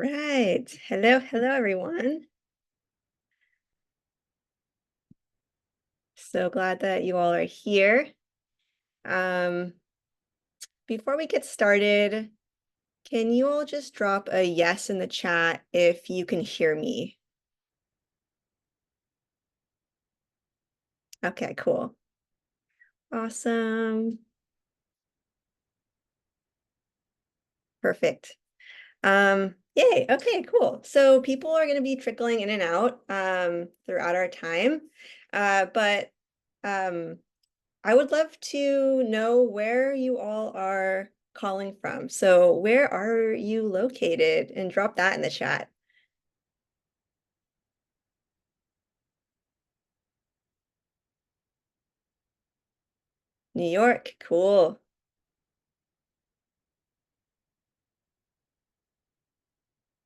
Right. Hello, everyone. So glad that you all are here. Um, Before we get started, can you all just drop a yes in the chat if you can hear me? Okay, cool. Awesome. Perfect. Yay. Okay, cool. So people are going to be trickling in and out throughout our time. But um, I would love to know where you all are calling from. So where are you located? And drop that in the chat. New York, cool.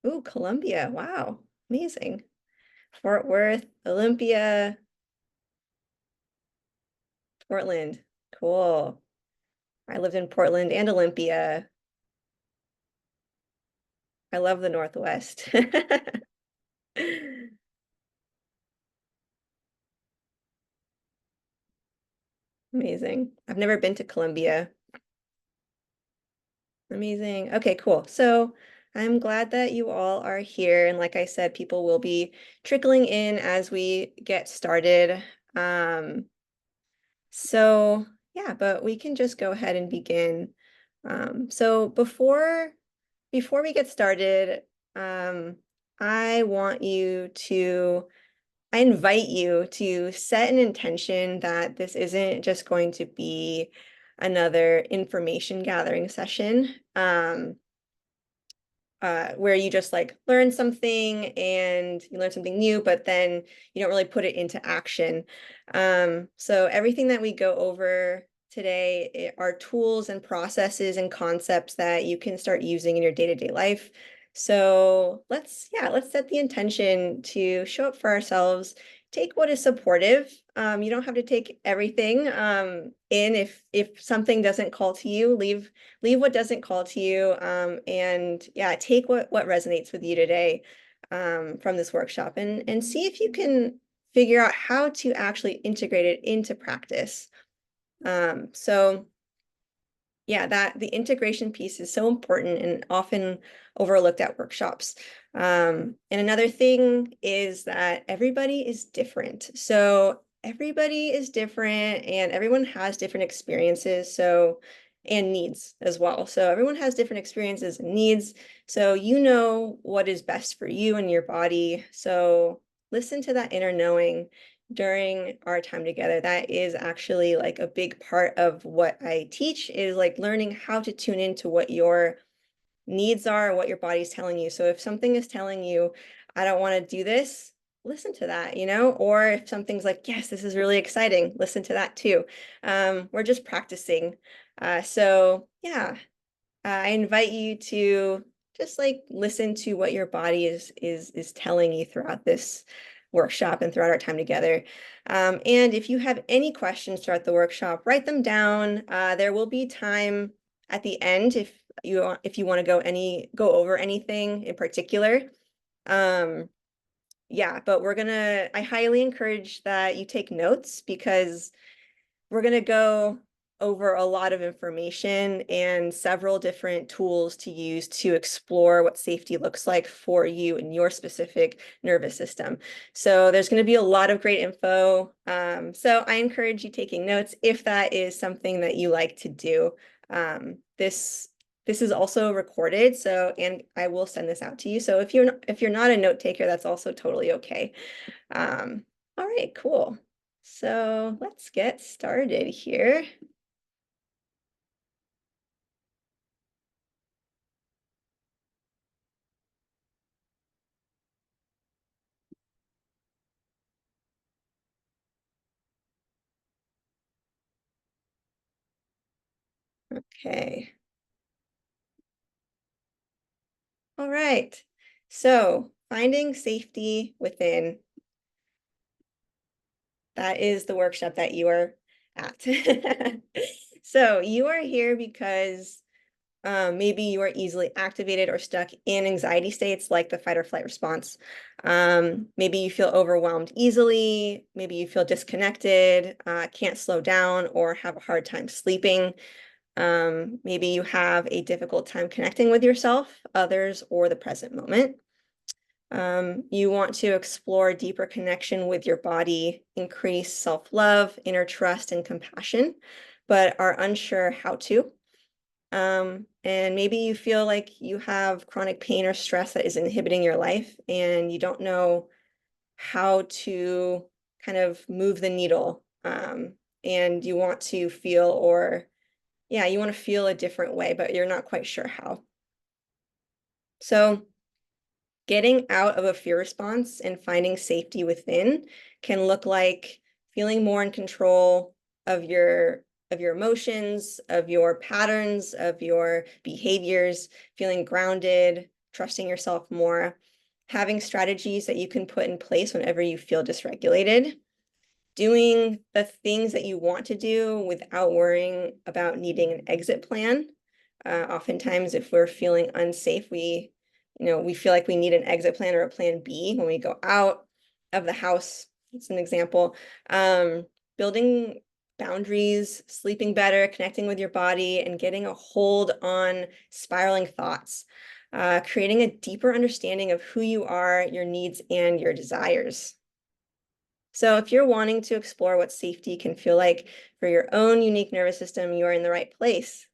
Ooh, Columbia, wow, amazing. Fort Worth, Olympia, Portland, cool. I lived in Portland and Olympia. I love the Northwest. Amazing. I've never been to Columbia. Amazing. Okay, cool. So I'm glad that you all are here. And like I said, people will be trickling in as we get started. Um, so yeah, but we can just go ahead and begin. So before we get started, um, I want you to I invite you to set an intention that this isn't just going to be another information gathering session, where you just like learn something and you learn something new, but then you don't really put it into action. So everything that we go over today are tools and processes and concepts that you can start using in your day-to-day life. So let's set the intention to show up for ourselves, take what is supportive. You don't have to take everything in. If something doesn't call to you, leave what doesn't call to you, and yeah, take what resonates with you today from this workshop, and see if you can figure out how to actually integrate it into practice. So yeah, that the integration piece is so important and often overlooked at workshops. And another thing is that everybody is different. So everybody is different and everyone has different experiences. So, and needs as well. So everyone has different experiences and needs. So you know what is best for you and your body. So listen to that inner knowing during our time together. That is actually like a big part of what I teach, is like learning how to tune into what your needs are, what your body's telling you. So if something is telling you, I don't want to do this, listen to that, or if something's like, yes, this is really exciting, listen to that too. We're just practicing. So yeah, I invite you to just like listen to what your body is telling you throughout this workshop and throughout our time together. And if you have any questions throughout the workshop, write them down. There will be time at the end if you want to go over anything in particular. Um, yeah, but I highly encourage that you take notes, because we're going to go over a lot of information and several different tools to use to explore what safety looks like for you and your specific nervous system. So there's going to be a lot of great info. So I encourage you taking notes if that is something that you like to do. This is also recorded, and I will send this out to you. So if you're not a note taker, that's also totally okay. All right, cool. So let's get started here. Okay. All right. So finding safety within, that is the workshop that you are at. So you are here because Maybe you are easily activated or stuck in anxiety states like the fight or flight response. Maybe you feel overwhelmed easily. Maybe you feel disconnected, can't slow down, or have a hard time sleeping. Maybe you have a difficult time connecting with yourself, others, or the present moment. You want to explore deeper connection with your body, increase self-love, inner trust, and compassion, but are unsure how to. And maybe you feel like you have chronic pain or stress that is inhibiting your life, and you don't know how to kind of move the needle. And you want to feel, or yeah, you want to feel a different way, but you're not quite sure how. So getting out of a fear response and finding safety within can look like feeling more in control of your emotions, of your patterns, of your behaviors, feeling grounded, trusting yourself more, having strategies that you can put in place whenever you feel dysregulated, doing the things that you want to do without worrying about needing an exit plan. Oftentimes, if we're feeling unsafe, we feel like we need an exit plan or a plan B when we go out of the house. It's an example. Building boundaries, sleeping better, connecting with your body, and getting a hold on spiraling thoughts. Creating a deeper understanding of who you are, your needs, and your desires. So if you're wanting to explore what safety can feel like for your own unique nervous system, you are in the right place.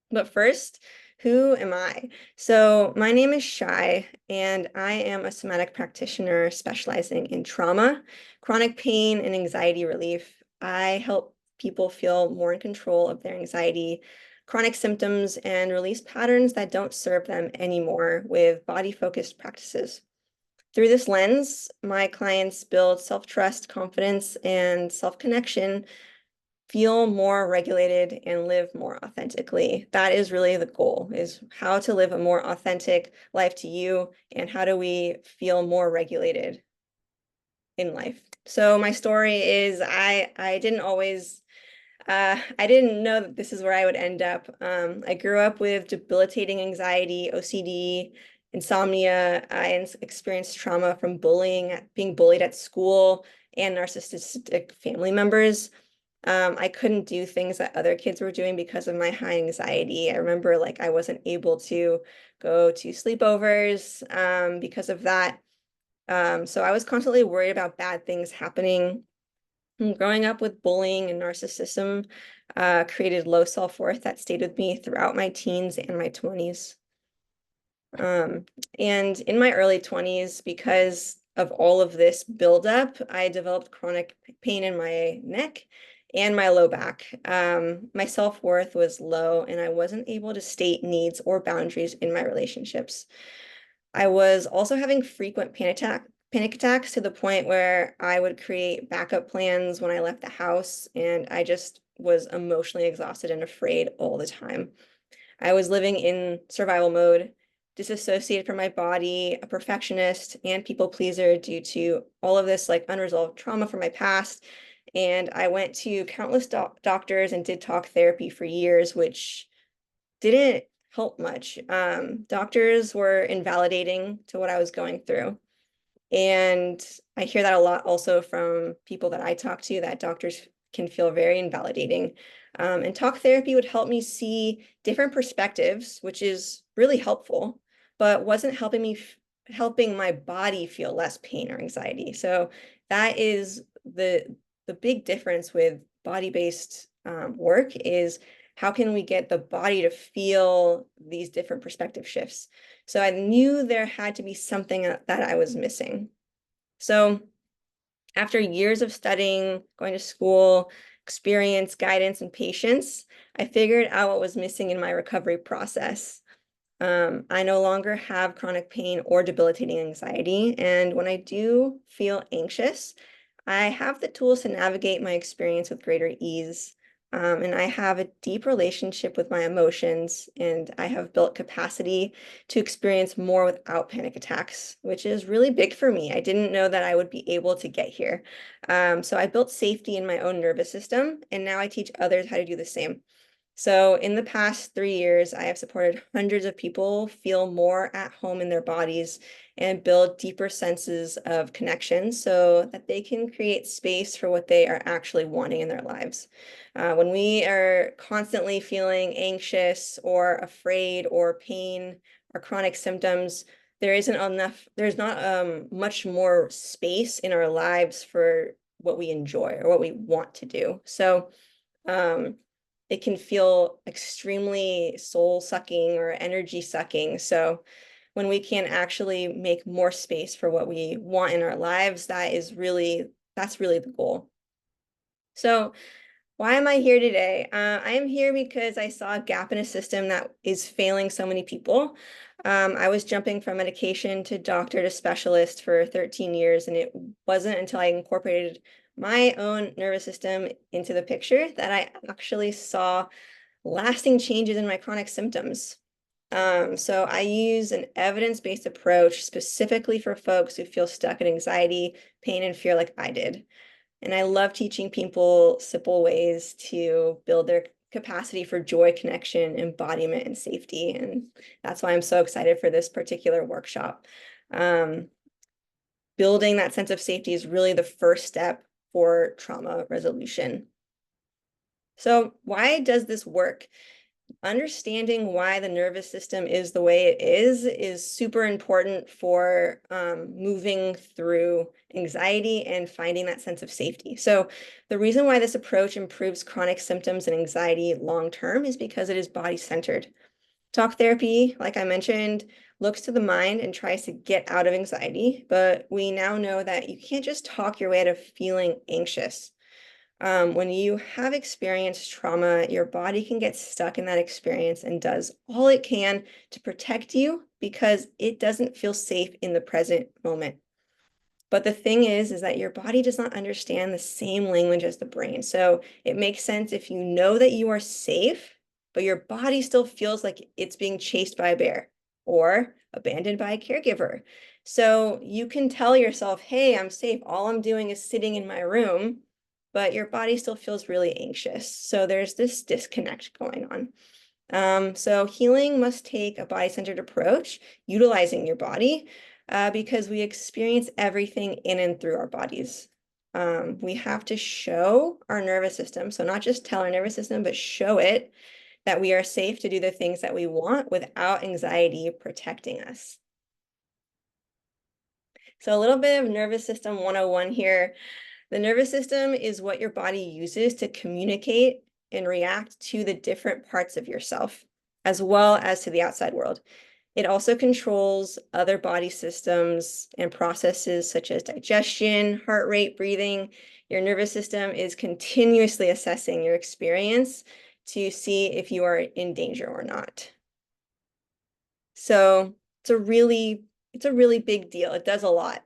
But first, who am I? So my name is Shai, and I am a somatic practitioner specializing in trauma, chronic pain, and anxiety relief. I help people feel more in control of their anxiety, chronic symptoms, and release patterns that don't serve them anymore with body-focused practices. Through this lens, my clients build self-trust, confidence, and self-connection, feel more regulated, and live more authentically. That is really the goal, is how to live a more authentic life to you, and how do we feel more regulated in life. So my story is I didn't know that this is where I would end up. I grew up with debilitating anxiety, OCD, insomnia. I experienced trauma from bullying, being bullied at school, and narcissistic family members. I couldn't do things that other kids were doing because of my high anxiety. I remember like I wasn't able to go to sleepovers because of that. So I was constantly worried about bad things happening. Growing up with bullying and narcissism created low self-worth that stayed with me throughout my teens and my 20s. And in my early 20s, because of all of this buildup, I developed chronic pain in my neck and my low back. My self-worth was low, and I wasn't able to state needs or boundaries in my relationships. I was also having frequent panic attacks to the point where I would create backup plans when I left the house, and I just was emotionally exhausted and afraid all the time. I was living in survival mode, disassociated from my body, a perfectionist and people pleaser due to all of this like unresolved trauma from my past. And I went to countless doctors and did talk therapy for years, which didn't help much. Doctors were invalidating to what I was going through. And I hear that a lot also from people that I talk to, that doctors can feel very invalidating. And talk therapy would help me see different perspectives, which is really helpful, but wasn't helping my body feel less pain or anxiety. So that is the big difference with body-based work, is how can we get the body to feel these different perspective shifts? So I knew there had to be something that I was missing. So after years of studying, going to school, experience, guidance, and patience, I figured out what was missing in my recovery process. I no longer have chronic pain or debilitating anxiety. And when I do feel anxious, I have the tools to navigate my experience with greater ease. And I have a deep relationship with my emotions, and I have built capacity to experience more without panic attacks, which is really big for me. I didn't know that I would be able to get here. So I built safety in my own nervous system, and now I teach others how to do the same. So in the past 3 years, I have supported hundreds of people feel more at home in their bodies and build deeper senses of connection so that they can create space for what they are actually wanting in their lives. When we are constantly feeling anxious or afraid or pain or chronic symptoms, there's not much more space in our lives for what we enjoy or what we want to do. So um, it can feel extremely soul sucking or energy sucking. So when we can actually make more space for what we want in our lives, that's really the goal. So why am I here today? I am here because I saw a gap in a system that is failing so many people. I was jumping from medication to doctor to specialist for 13 years, and it wasn't until I incorporated my own nervous system into the picture that I actually saw lasting changes in my chronic symptoms. So I use an evidence-based approach specifically for folks who feel stuck in anxiety, pain, and fear like I did. And I love teaching people simple ways to build their capacity for joy, connection, embodiment, and safety. And that's why I'm so excited for this particular workshop. Um, Building that sense of safety is really the first step for trauma resolution. So why does this work? Understanding why the nervous system is the way it is super important for moving through anxiety and finding that sense of safety. So the reason why this approach improves chronic symptoms and anxiety long term is because it is body-centered. Talk therapy, like I mentioned, looks to the mind and tries to get out of anxiety, but we now know that you can't just talk your way out of feeling anxious. When you have experienced trauma, your body can get stuck in that experience and does all it can to protect you because it doesn't feel safe in the present moment. But the thing is that your body does not understand the same language as the brain. So it makes sense if you know that you are safe, but your body still feels like it's being chased by a bear or abandoned by a caregiver. So you can tell yourself, hey, I'm safe. All I'm doing is sitting in my room, but your body still feels really anxious. So there's this disconnect going on. So healing must take a body-centered approach, utilizing your body, because we experience everything in and through our bodies. We have to show our nervous system, so not just tell our nervous system, but show it that we are safe to do the things that we want without anxiety protecting us. So a little bit of nervous system 101 here. The nervous system is what your body uses to communicate and react to the different parts of yourself, as well as to the outside world. It also controls other body systems and processes such as digestion, heart rate, breathing. Your nervous system is continuously assessing your experience to see if you are in danger or not. So it's a really big deal. It does a lot.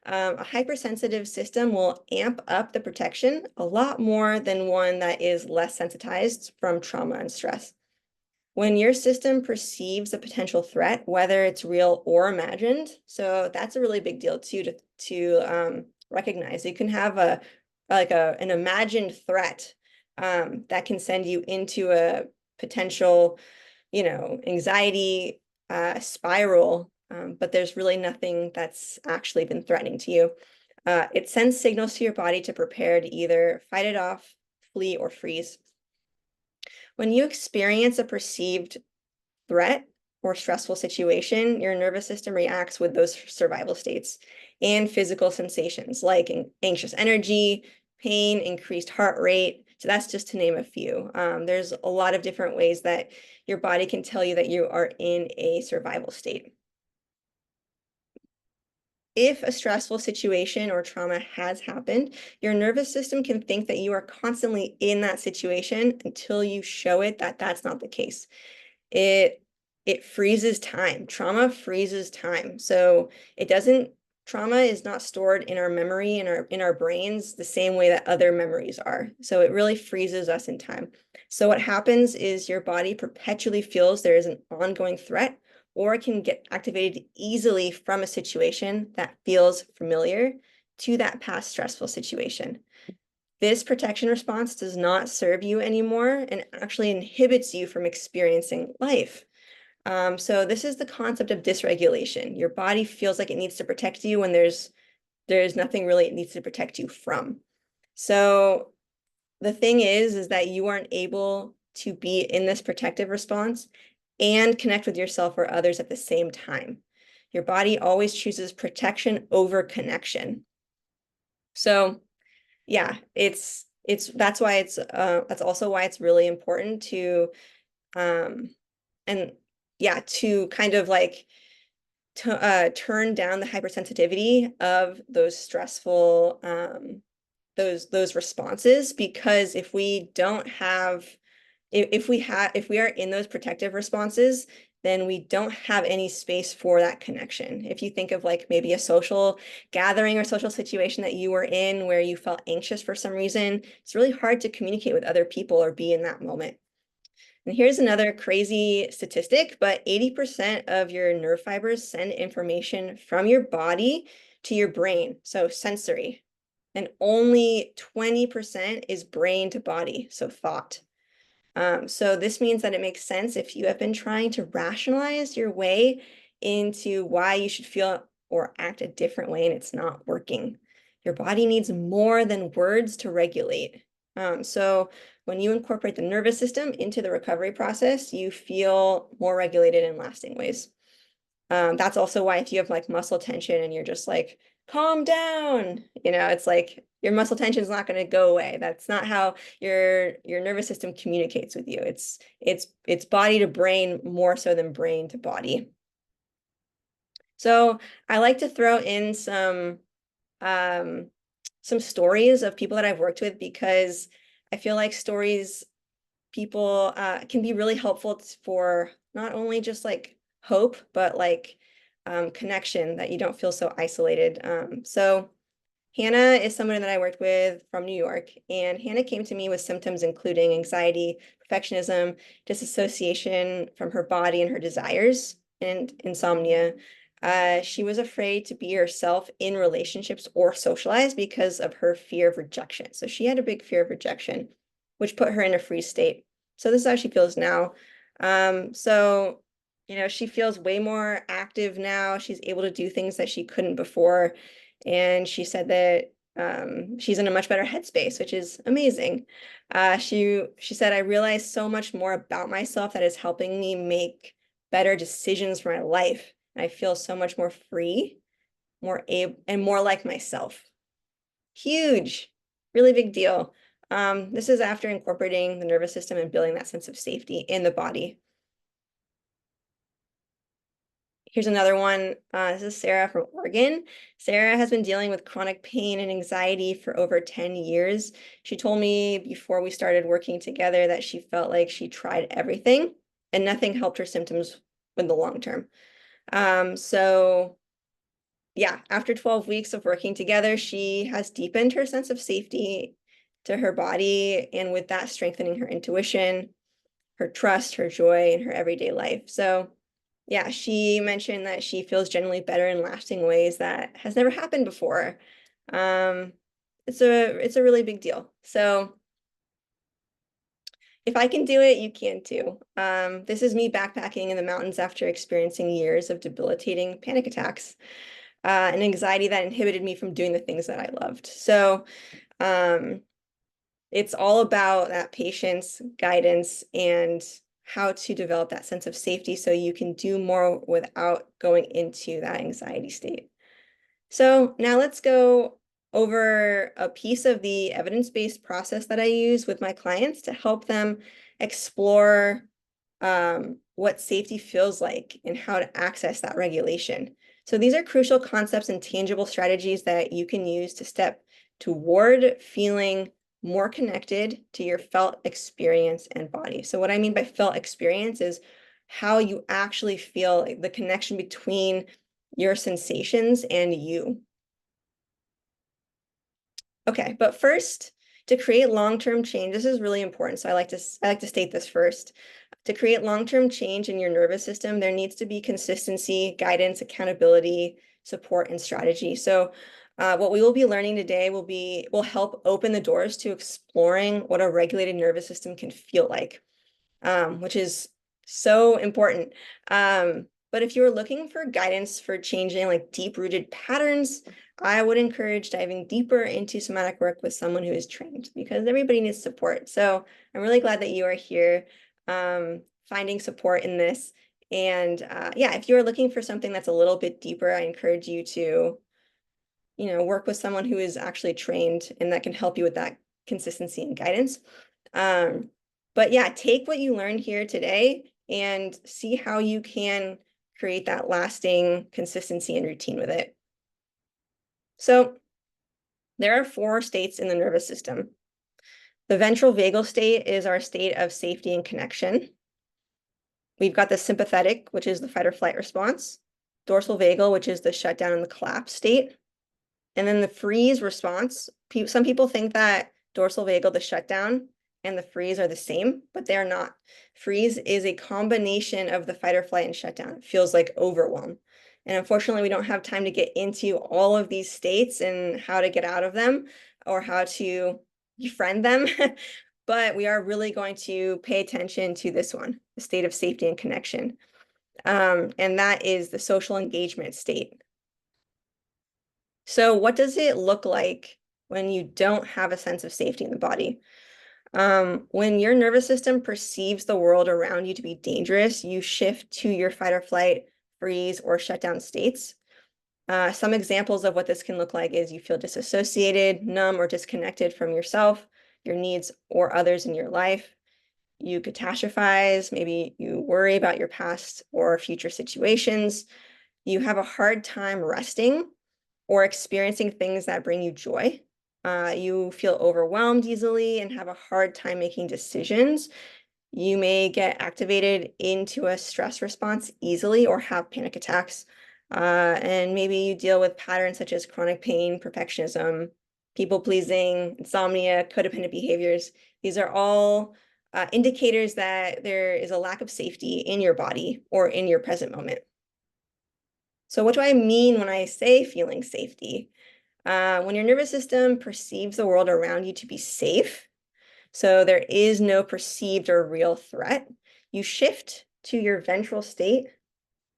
A hypersensitive system will amp up the protection a lot more than one that is less sensitized from trauma and stress. When your system perceives a potential threat, whether it's real or imagined, so that's a really big deal too to recognize. You can have an imagined threat that can send you into a potential, anxiety spiral, but there's really nothing that's actually been threatening to you. It sends signals to your body to prepare to either fight it off, flee, or freeze. When you experience a perceived threat or stressful situation, your nervous system reacts with those survival states and physical sensations like anxious energy, pain, increased heart rate. So that's just to name a few. There's a lot of different ways that your body can tell you that you are in a survival state. If a stressful situation or trauma has happened, your nervous system can think that you are constantly in that situation until you show it that that's not the case. It freezes time. Trauma freezes time. So trauma is not stored in our memory in our brains the same way that other memories are. So it really freezes us in time. So what happens is your body perpetually feels there is an ongoing threat, or it can get activated easily from a situation that feels familiar to that past stressful situation. this protection response does not serve you anymore and actually inhibits you from experiencing life. So this is the concept of dysregulation. Your body feels like it needs to protect you when there's nothing really it needs to protect you from. So the thing is that you aren't able to be in this protective response and connect with yourself or others at the same time. Your body always chooses protection over connection. So yeah, that's why that's also why it's really important to and yeah, to kind of like turn down the hypersensitivity of those stressful those responses, because if we don't have if we are in those protective responses, then we don't have any space for that connection. If you think of like maybe a social gathering or social situation that you were in where you felt anxious for some reason, it's really hard to communicate with other people or be in that moment. And here's another crazy statistic, but 80% of your nerve fibers send information from your body to your brain, so sensory. And only 20% is brain to body, so thought. So this means that it makes sense if you have been trying to rationalize your way into why you should feel or act a different way and it's not working. Your body needs more than words to regulate. So when you incorporate the nervous system into the recovery process, you feel more regulated in lasting ways. That's also why if you have like muscle tension and you're just like, calm down, it's like your muscle tension is not going to go away. That's not how your nervous system communicates with you. It's body to brain more so than brain to body. So I like to throw in some stories of people that I've worked with, because I feel like stories people can be really helpful for not only just like hope, but like connection, that you don't feel so isolated. So Hannah is someone that I worked with from New York, and Hannah came to me with symptoms including anxiety, perfectionism, disassociation from her body and her desires, and insomnia. She was afraid to be herself in relationships or socialize because of her fear of rejection. So she had a big fear of rejection, which put her in a freeze state. So this is how she feels now. So, she feels way more active now. She's able to do things that she couldn't before. And she said that she's in a much better headspace, which is amazing. She said, I realized so much more about myself that is helping me make better decisions for my life. I feel so much more free, more able, and more like myself. Huge, really big deal. This is after incorporating the nervous system and building that sense of safety in the body. Here's another one. This is Sarah from Oregon. Sarah has been dealing with chronic pain and anxiety for over 10 years. She told me before we started working together that she felt like she tried everything and nothing helped her symptoms in the long term. So yeah, after 12 weeks of working together, she has deepened her sense of safety to her body, and with that, strengthening her intuition, her trust, her joy in her everyday life. So yeah, she mentioned that she feels generally better in lasting ways that has never happened before. It's a really big deal. So if I can do it, you can too. This is me backpacking in the mountains after experiencing years of debilitating panic attacks, and anxiety that inhibited me from doing the things that I loved. So it's all about that patience, guidance, and how to develop that sense of safety so you can do more without going into that anxiety state. So now let's go over a piece of the evidence-based process that I use with my clients to help them explore what safety feels like and how to access that regulation. So these are crucial concepts and tangible strategies that you can use to step toward feeling more connected to your felt experience and body. So what I mean by felt experience is how you actually feel the connection between your sensations and you. Okay, but first, to create long-term change, this is really important. So I like to state this first. To create long-term change in your nervous system, there needs to be consistency, guidance, accountability, support, and strategy. So What we will be learning today will help open the doors to exploring what a regulated nervous system can feel like, which is so important. But if you're looking for guidance for changing like deep-rooted patterns, I would encourage diving deeper into somatic work with someone who is trained, because everybody needs support. So I'm really glad that you are here, finding support in this. And yeah, if you're looking for something that's a little bit deeper, I encourage you to, work with someone who is actually trained and that can help you with that consistency and guidance. But yeah, take what you learned here today and see how you can create that lasting consistency and routine with it. So there are 4 states in the nervous system. The ventral vagal state is our state of safety and connection. We've got the sympathetic, which is the fight or flight response. Dorsal vagal, which is the shutdown and the collapse state. And then the freeze response, some people think that dorsal vagal, the shutdown, and the freeze are the same, but they are not. Freeze is a combination of the fight or flight and shutdown. It feels like overwhelm. And unfortunately, we don't have time to get into all of these states and how to get out of them or how to befriend them. But we are really going to pay attention to this one, the state of safety and connection. And that is the social engagement state. So what does it look like when you don't have a sense of safety in the body? When your nervous system perceives the world around you to be dangerous, you shift to your fight or flight, freeze, or shutdown states. Some examples of what this can look like is you feel disassociated, numb, or disconnected from yourself, your needs, or others in your life. You catastrophize, maybe you worry about your past or future situations. You have a hard time resting or experiencing things that bring you joy. You feel overwhelmed easily and have a hard time making decisions. You may get activated into a stress response easily or have panic attacks. And maybe you deal with patterns such as chronic pain, perfectionism, people pleasing, insomnia, codependent behaviors. These are all indicators that there is a lack of safety in your body or in your present moment. So what do I mean when I say feeling safety? When your nervous system perceives the world around you to be safe, so there is no perceived or real threat, you shift to your ventral state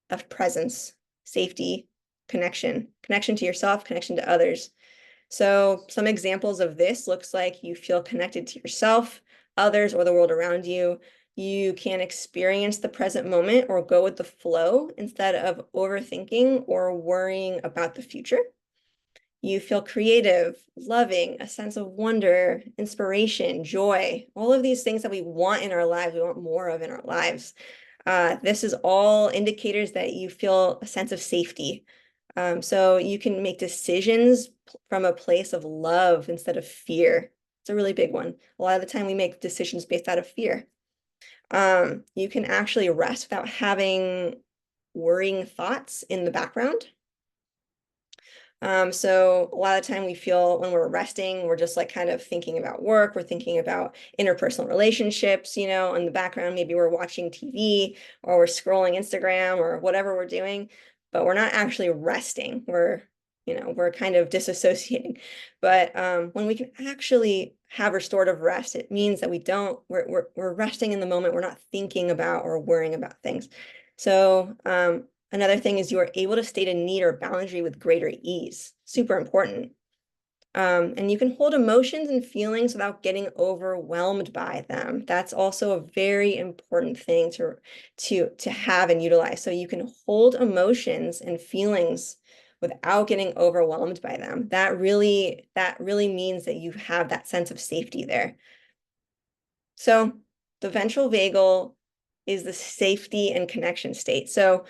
of presence, safety, connection to yourself, connection to others. So some examples of this looks like you feel connected to yourself, others, or the world around you. You can experience the present moment or go with the flow instead of overthinking or worrying about the future. You feel creative, loving, a sense of wonder, inspiration, joy, all of these things that we want in our lives, we want more of in our lives. This is all indicators that you feel a sense of safety. So you can make decisions from a place of love instead of fear. It's a really big one. A lot of the time we make decisions based out of fear. You can actually rest without having worrying thoughts in the background. So a lot of the time we feel when we're resting, we're just like kind of thinking about work, we're thinking about interpersonal relationships, in the background, maybe we're watching TV or we're scrolling Instagram or whatever we're doing, but we're not actually resting. We're kind of disassociating. But when we can actually have restorative rest, it means that we're resting in the moment. We're not thinking about or worrying about things. So another thing is you are able to state a need or boundary with greater ease. Super important. And you can hold emotions and feelings without getting overwhelmed by them. That's also a very important thing to have and utilize. So you can hold emotions and feelings without getting overwhelmed by them. That really means that you have that sense of safety there. So the ventral vagal is the safety and connection state. So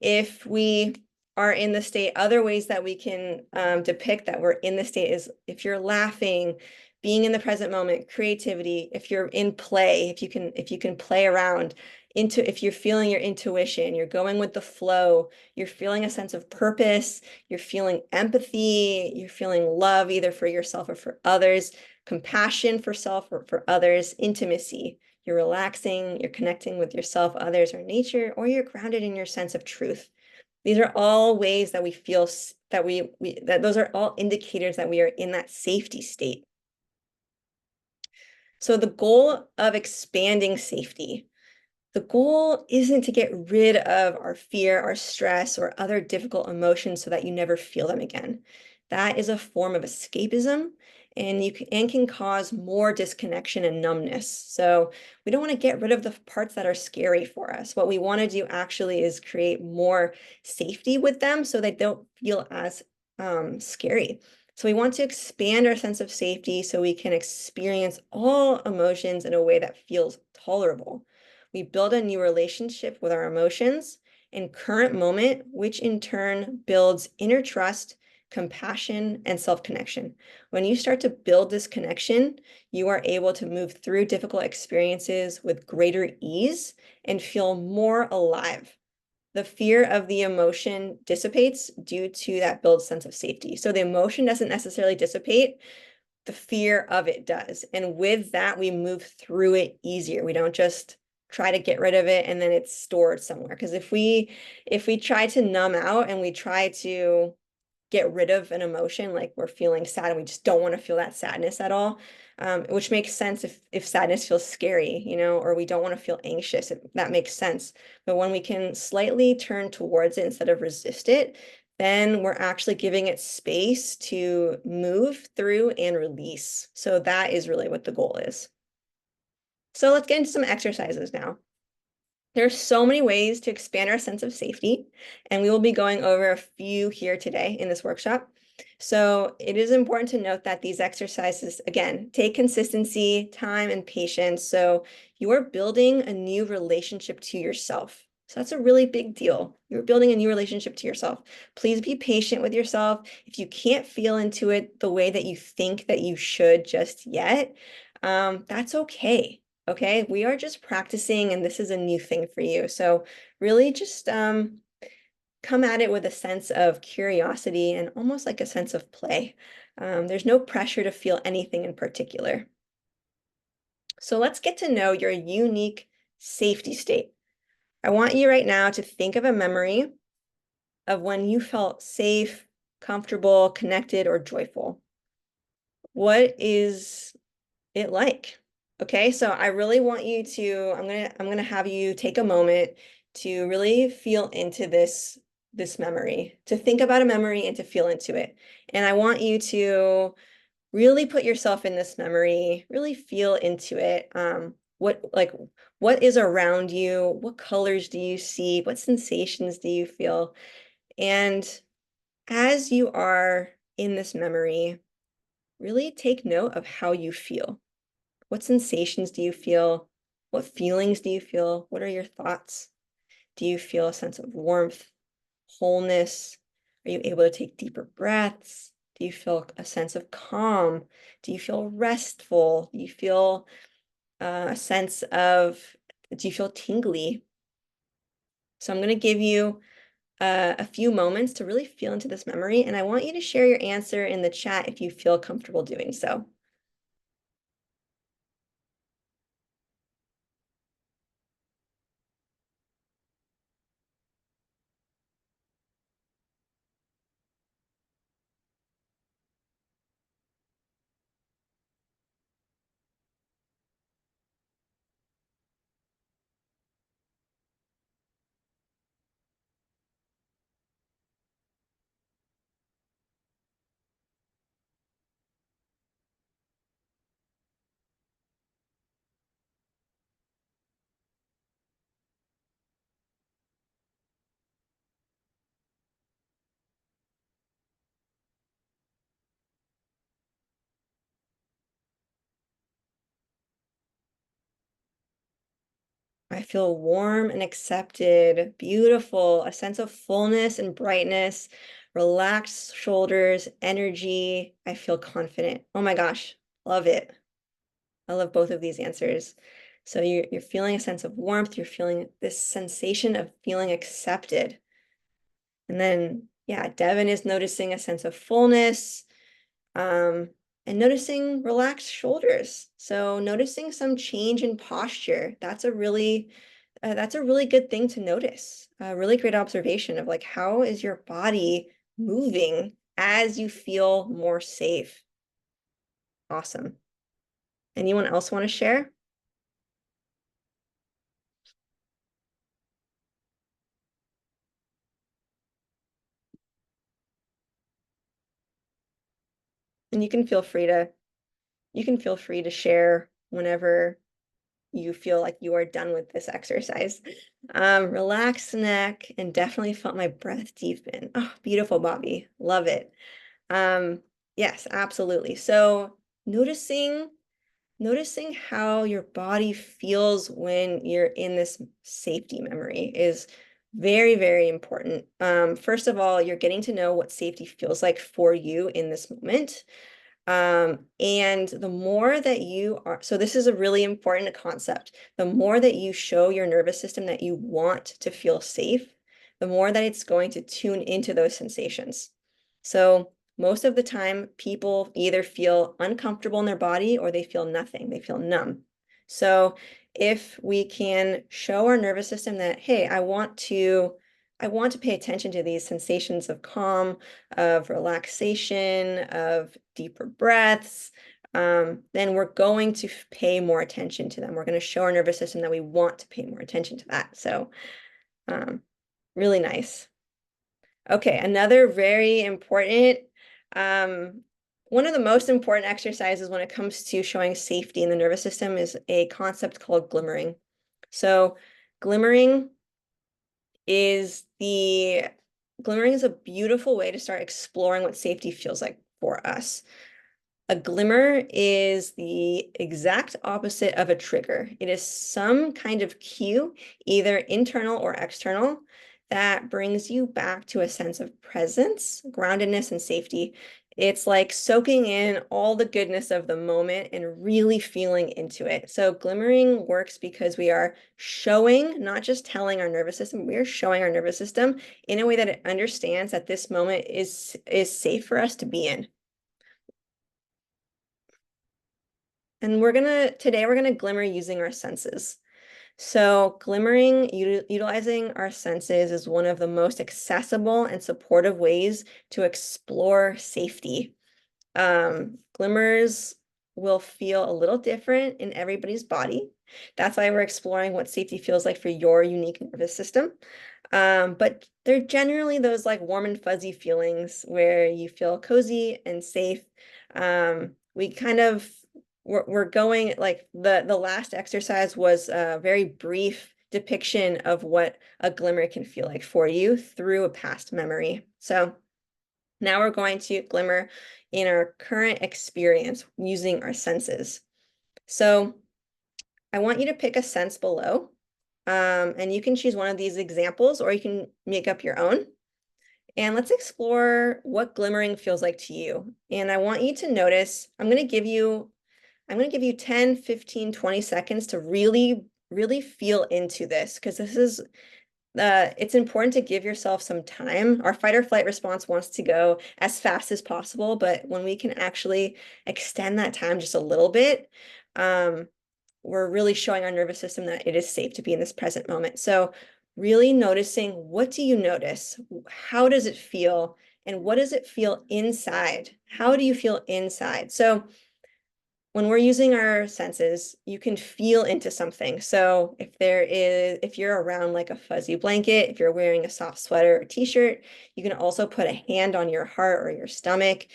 if we are in the state, other ways that we can depict that we're in the state is if you're laughing, being in the present moment, creativity, if you're in play, if you can play around, if you're feeling your intuition, you're going with the flow, you're feeling a sense of purpose, you're feeling empathy, you're feeling love either for yourself or for others, compassion for self or for others, intimacy. You're relaxing, you're connecting with yourself, others, or nature, or you're grounded in your sense of truth. These are all ways that we feel that that those are all indicators that we are in that safety state. So the goal of expanding safety, the goal isn't to get rid of our fear, our stress, or other difficult emotions so that you never feel them again. That is a form of escapism, and can cause more disconnection and numbness. So we don't want to get rid of the parts that are scary for us. What we want to do actually is create more safety with them so they don't feel as scary. So we want to expand our sense of safety so we can experience all emotions in a way that feels tolerable. We build a new relationship with our emotions and current moment, which in turn builds inner trust, compassion, and self-connection. When you start to build this connection, you are able to move through difficult experiences with greater ease and feel more alive. The fear of the emotion dissipates due to that built sense of safety. So the emotion doesn't necessarily dissipate, the fear of it does. And with that, we move through it easier. We don't just try to get rid of it and then it's stored somewhere. Because if we try to numb out and we try to get rid of an emotion, like we're feeling sad and we just don't want to feel that sadness at all, which makes sense if sadness feels scary, or we don't want to feel anxious, that makes sense. But when we can slightly turn towards it instead of resist it, then we're actually giving it space to move through and release. So that is really what the goal is. So let's get into some exercises now. There's so many ways to expand our sense of safety, and we will be going over a few here today in this workshop. So it is important to note that these exercises, again, take consistency, time, and patience. So you are building a new relationship to yourself. So that's a really big deal. You're building a new relationship to yourself. Please be patient with yourself. If you can't feel into it the way that you think that you should just yet, that's okay. Okay, we are just practicing and this is a new thing for you. So really just come at it with a sense of curiosity and almost like a sense of play. There's no pressure to feel anything in particular. So let's get to know your unique safety state. I want you right now to think of a memory of when you felt safe, comfortable, connected, or joyful. What is it like? Okay, so I really want you to, I'm gonna have you take a moment to really feel into this memory, to think about a memory and to feel into it. And I want you to really put yourself in this memory, really feel into it. What is around you? What colors do you see? What sensations do you feel? And as you are in this memory, really take note of how you feel. What sensations do you feel? What feelings do you feel? What are your thoughts? Do you feel a sense of warmth, wholeness? Are you able to take deeper breaths? Do you feel a sense of calm? Do you feel restful? Do you feel a sense of, do you feel tingly? So I'm going to give you a few moments to really feel into this memory, and I want you to share your answer in the chat if you feel comfortable doing so. I feel warm and accepted, beautiful, a sense of fullness and brightness, relaxed shoulders, energy. I feel confident. Oh my gosh, love it. I love both of these answers. So you're feeling a sense of warmth, you're feeling this sensation of feeling accepted. And then, yeah, Devin is noticing a sense of fullness, um, and noticing relaxed shoulders. So noticing some change in posture. That's a really good thing to notice. A really great observation of like, how is your body moving as you feel more safe. Awesome. Anyone else want to share? And you can feel free to share whenever you feel like you are done with this exercise. Relax the neck and definitely felt my breath deepen. Oh, beautiful, Bobby. Love it. Um, yes, absolutely. So noticing how your body feels when you're in this safety memory is very, very important. First of all, you're getting to know what safety feels like for you in this moment. And the more that you are, so this is a really important concept. The more that you show your nervous system that you want to feel safe, the more that it's going to tune into those sensations. So most of the time, people either feel uncomfortable in their body or they feel nothing, they feel numb. So if we can show our nervous system that, hey, I want to pay attention to these sensations of calm, of relaxation, of deeper breaths, then we're going to pay more attention to them. We're going to show our nervous system that we want to pay more attention to that. So um, really nice. Okay, another very important, um, one of the most important exercises when it comes to showing safety in the nervous system is a concept called glimmering. So glimmering glimmering is a beautiful way to start exploring what safety feels like for us. A glimmer is the exact opposite of a trigger. It is some kind of cue, either internal or external, that brings you back to a sense of presence, groundedness, and safety. It's like soaking in all the goodness of the moment and really feeling into it. So glimmering works because we are showing, not just telling our nervous system, we are showing our nervous system in a way that it understands that this moment is safe for us to be in. And today we're gonna glimmer using our senses. So glimmering, utilizing our senses is one of the most accessible and supportive ways to explore safety. Glimmers will feel a little different in everybody's body. That's why we're exploring what safety feels like for your unique nervous system. But they're generally those like warm and fuzzy feelings where you feel cozy and safe. We kind of we're going like the last exercise was a very brief depiction of what a glimmer can feel like for you through a past memory. So now we're going to glimmer in our current experience using our senses. So I want you to pick a sense below, and you can choose one of these examples or you can make up your own. And let's explore what glimmering feels like to you. And I want you to notice, I'm going to give you 10, 15, 20 seconds to really, really feel into this because it's important to give yourself some time. Our fight or flight response wants to go as fast as possible, but when we can actually extend that time just a little bit, we're really showing our nervous system that it is safe to be in this present moment. So really noticing, what do you notice? How does it feel? And what does it feel inside? How do you feel inside? So when we're using our senses, you can feel into something. So if you're around like a fuzzy blanket, if you're wearing a soft sweater or t-shirt, you can also put a hand on your heart or your stomach.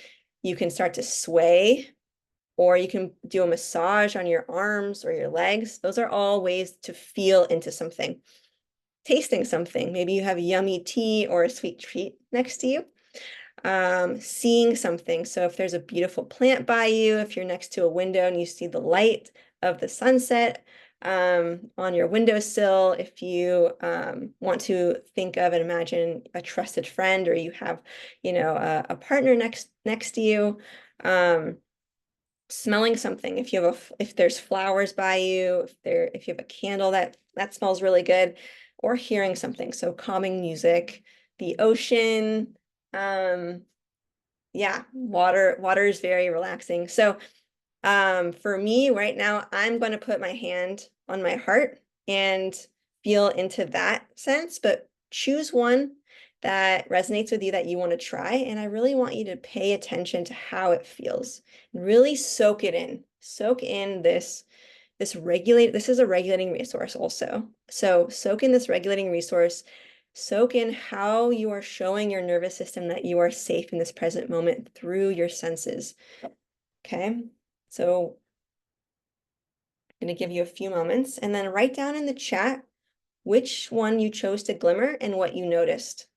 You can start to sway, or you can do a massage on your arms or your legs. Those are all ways to feel into something. Tasting something, maybe you have yummy tea or a sweet treat next to you. Seeing something. So if there's a beautiful plant by you, if you're next to a window and you see the light of the sunset on your windowsill, if you want to think of and imagine a trusted friend, or you have, a partner next to you, smelling something. If there's flowers by you, if you have a candle that smells really good, or hearing something. So calming music, the ocean, yeah, water is very relaxing. So for me right now, I'm going to put my hand on my heart and feel into that sense, but choose one that resonates with you that you want to try. And I really want you to pay attention to how it feels and really soak it in. Soak in this is a regulating resource also. So soak in this regulating resource, soak in how you are showing your nervous system that you are safe in this present moment through your senses. Okay, so I'm going to give you a few moments and then write down in the chat which one you chose to glimmer and what you noticed.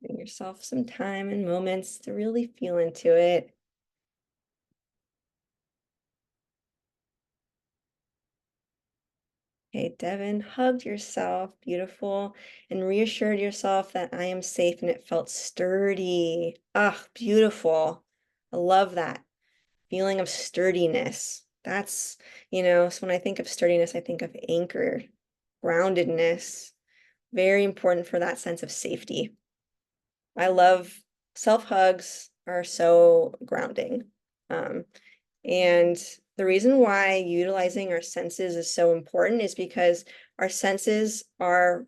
Giving yourself some time and moments to really feel into it. Okay, Devin, hugged yourself, beautiful, and reassured yourself that I am safe and it felt sturdy. Ah, beautiful. I love that feeling of sturdiness. That's, so when I think of sturdiness, I think of anchor, groundedness, very important for that sense of safety. I love self-hugs are so grounding. Um, and the reason why utilizing our senses is so important is because our senses are,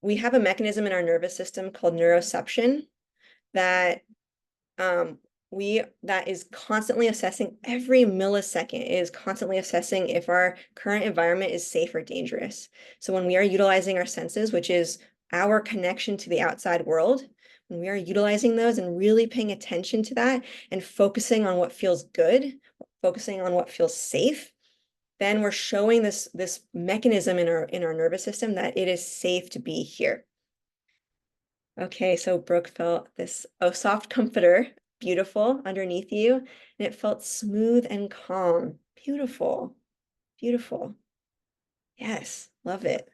we have a mechanism in our nervous system called neuroception that um, that is constantly assessing every millisecond. It is constantly assessing if our current environment is safe or dangerous. So when we are utilizing our senses, which is our connection to the outside world, when we are utilizing those and really paying attention to that and focusing on what feels good, focusing on what feels safe, then we're showing this mechanism in our nervous system that it is safe to be here. Okay, so Brooke felt this soft comforter, beautiful underneath you, and it felt smooth and calm. Beautiful, beautiful. Yes, love it.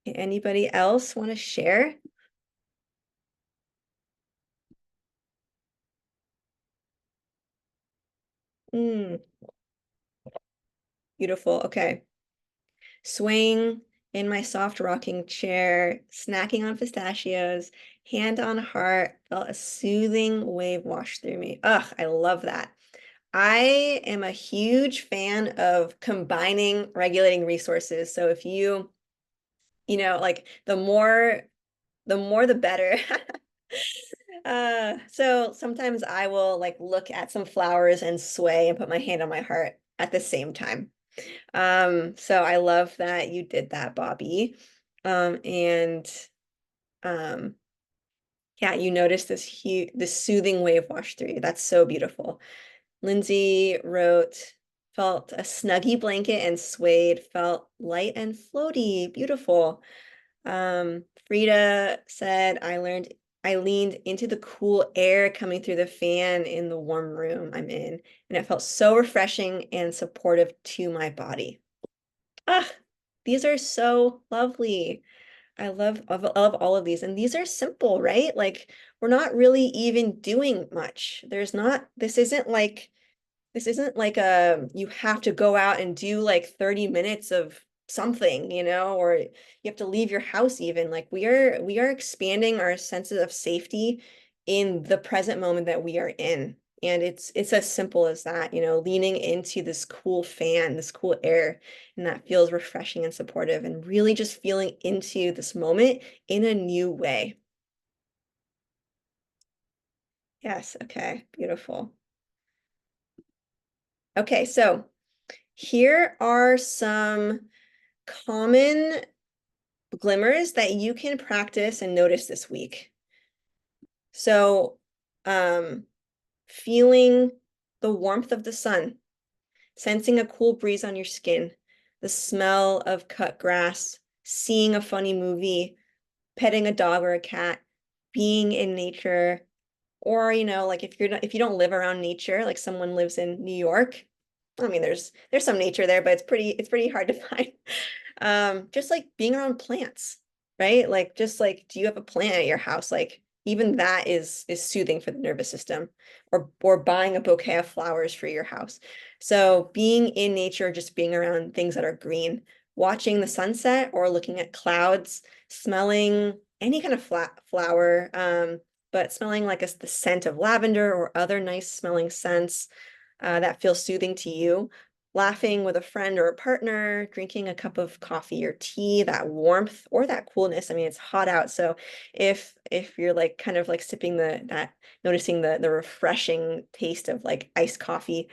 Anybody else want to share? Mm, beautiful. Okay. Swaying in my soft rocking chair, snacking on pistachios, hand on heart, felt a soothing wave wash through me. Ugh, I love that. I am a huge fan of combining regulating resources. So if like the more the better. So sometimes I will like look at some flowers and sway and put my hand on my heart at the same time. So I love that you did that, Bobby. And um, yeah, you noticed this soothing wave wash through you. That's so beautiful. Lindsay wrote, felt a snuggy blanket and swayed, felt light and floaty, beautiful. Frida said, I leaned into the cool air coming through the fan in the warm room I'm in, and it felt so refreshing and supportive to my body. Ah, these are so lovely. I love all of these. And these are simple, right? Like we're not really even doing much. This isn't like you have to go out and do like 30 minutes of something, or you have to leave your house even. Like we are expanding our senses of safety in the present moment that we are in. And it's as simple as that, leaning into this cool fan, this cool air, and that feels refreshing and supportive and really just feeling into this moment in a new way. Yes, okay, beautiful. Okay, so here are some common glimmers that you can practice and notice this week. So, feeling the warmth of the sun, sensing a cool breeze on your skin, the smell of cut grass, seeing a funny movie, petting a dog or a cat, being in nature, Or, like if you're not, if you don't live around nature, like someone lives in New York, I mean, there's some nature there, but it's pretty hard to find. Just like being around plants, right? Like just like, do you have a plant at your house? Like even that is soothing for the nervous system, or buying a bouquet of flowers for your house. So being in nature, just being around things that are green, watching the sunset or looking at clouds, smelling any kind of flower, but smelling like the scent of lavender or other nice smelling scents that feel soothing to you. Laughing with a friend or a partner, drinking a cup of coffee or tea, that warmth or that coolness. I mean, it's hot out, so if you're like kind of like sipping that, noticing the refreshing taste of like iced coffee,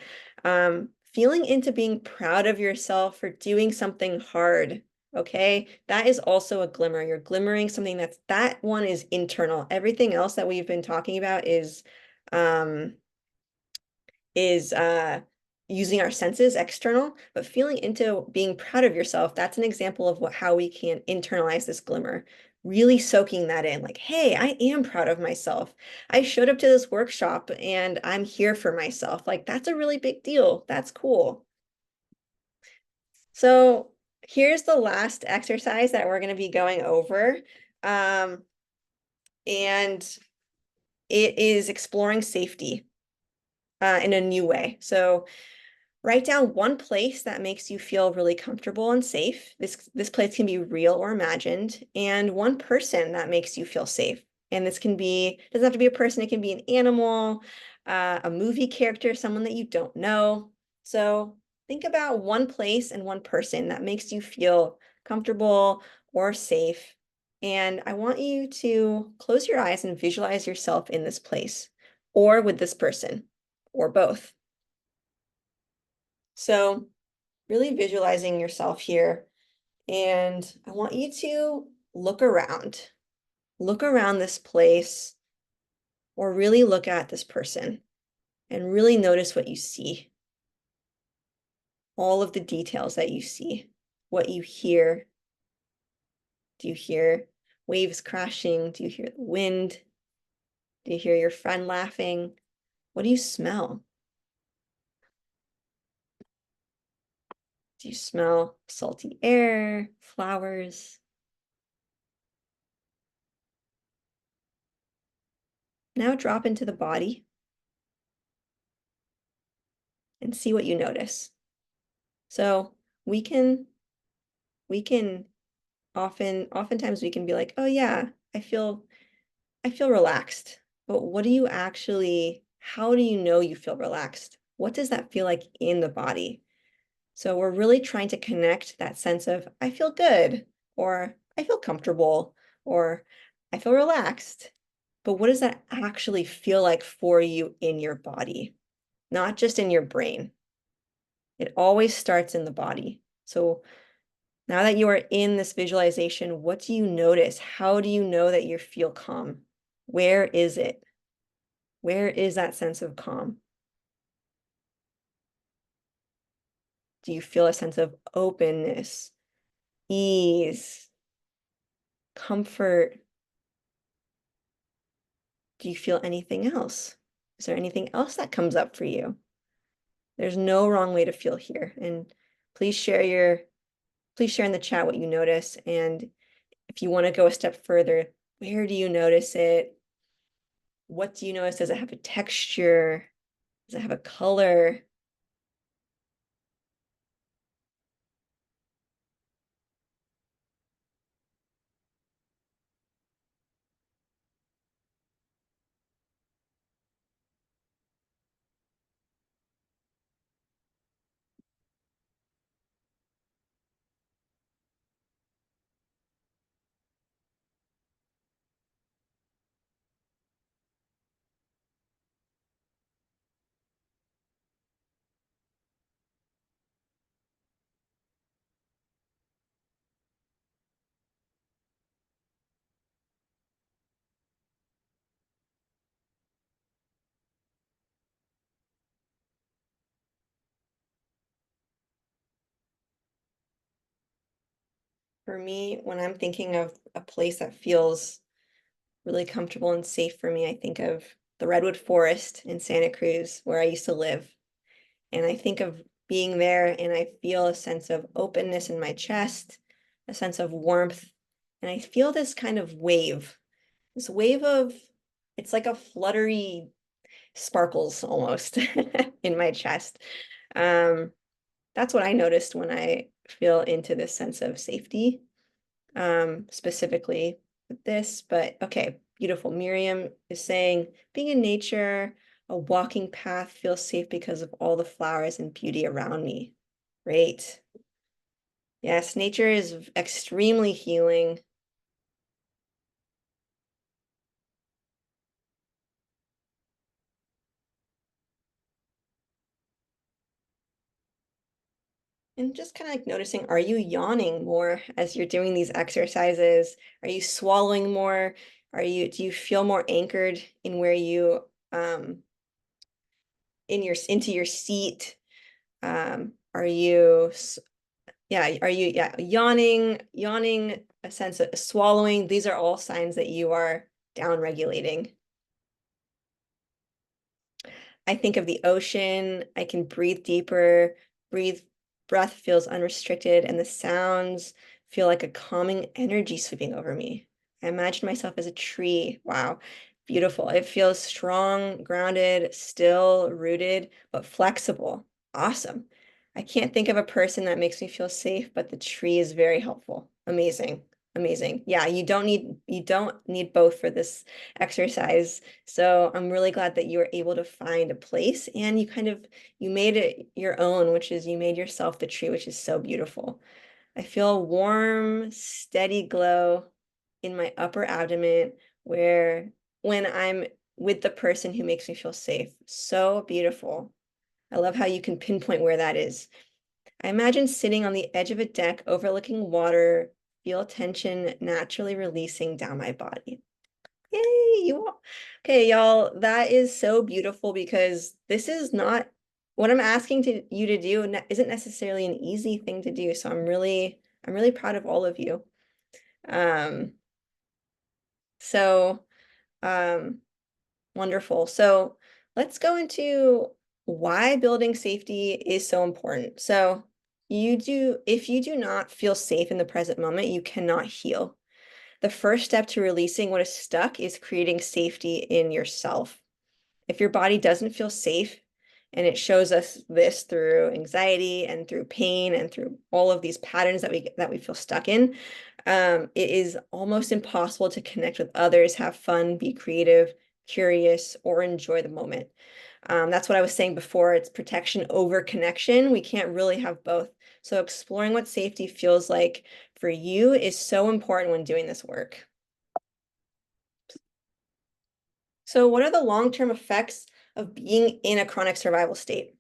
feeling into being proud of yourself for doing something hard. Okay, that is also a glimmer. You're glimmering something that one is internal. Everything else that we've been talking about um is using our senses external, but feeling into being proud of yourself, that's an example of how we can internalize this glimmer. Really soaking that in, like, hey, I am proud of myself. I showed up to this workshop and I'm here for myself. Like, that's a really big deal. That's cool. So here's the last exercise that we're going to be going over. Um, and it is exploring safety in a new way. So write down one place that makes you feel really comfortable and safe. This place can be real or imagined, and one person that makes you feel safe. And this doesn't have to be a person, it can be an animal, a movie character, someone that you don't know. So think about one place and one person that makes you feel comfortable or safe. And I want you to close your eyes and visualize yourself in this place or with this person or both. So really visualizing yourself here. And I want you to look around this place, or really look at this person and really notice what you see, all of the details that you see, what you hear. Do you hear waves crashing? Do you hear the wind? Do you hear your friend laughing? What do you smell? Do you smell salty air, flowers? Now drop into the body and see what you notice. So we can we can oftentimes we can be like, oh yeah, I feel relaxed. But what do you actually, how do you know you feel relaxed? What does that feel like in the body? So we're really trying to connect that sense of I feel good, or I feel comfortable, or I feel relaxed. But what does that actually feel like for you in your body? Not just in your brain. It always starts in the body. So now that you are in this visualization, what do you notice? How do you know that you feel calm? Where is it? Where is that sense of calm? Do you feel a sense of openness, ease, comfort? Do you feel anything else? Is there anything else that comes up for you? There's no wrong way to feel here. And please share your, please share in the chat what you notice. And if you want to go a step further, where do you notice it? What do you notice? Does it have a texture? Does it have a color? For me, when I'm thinking of a place that feels really comfortable and safe for me, I think of the redwood forest in Santa Cruz where I used to live. And I think of being there and I feel a sense of openness in my chest, a sense of warmth. And I feel this kind of wave, this wave of, it's like a fluttery sparkles almost in my chest. Um, that's what I noticed when I feel into this sense of safety, specifically with this. But okay, beautiful. Miriam is saying, being in nature, a walking path feels safe because of all the flowers and beauty around me. Great. Yes, nature is extremely healing. And just kind of like noticing, are you yawning more as you're doing these exercises? Are you swallowing more? Do you feel more anchored in where you, into your seat? Are you, yeah, yawning, a sense of swallowing? These are all signs that you are down regulating. I think of the ocean. I can breathe deeper, breathe, breath feels unrestricted, and the sounds feel like a calming energy sweeping over me. I imagine myself as a tree. Wow, beautiful. It feels strong, grounded, still, rooted, but flexible. Awesome. I can't think of a person that makes me feel safe, but the tree is very helpful. Amazing. Amazing. Yeah, you don't need both for this exercise. So I'm really glad that you were able to find a place and you made it your own, which is you made yourself the tree, which is so beautiful. I feel a warm, steady glow in my upper abdomen where when I'm with the person who makes me feel safe. So beautiful. I love how you can pinpoint where that is. I imagine sitting on the edge of a deck overlooking water, feel tension naturally releasing down my body. Yay, you all. Okay, y'all, that is so beautiful because this is not what I'm asking you to do isn't necessarily an easy thing to do. So I'm really proud of all of you. Um, so um wonderful. So let's go into why building safety is so important. So if you do not feel safe in the present moment, you cannot heal. The first step to releasing what is stuck is creating safety in yourself. If your body doesn't feel safe, and it shows us this through anxiety and through pain and through all of these patterns that we feel stuck in, it is almost impossible to connect with others, have fun, be creative, curious, or enjoy the moment. That's what I was saying before. It's protection over connection. We can't really have both. So exploring what safety feels like for you is so important when doing this work. So what are the long-term effects of being in a chronic survival state?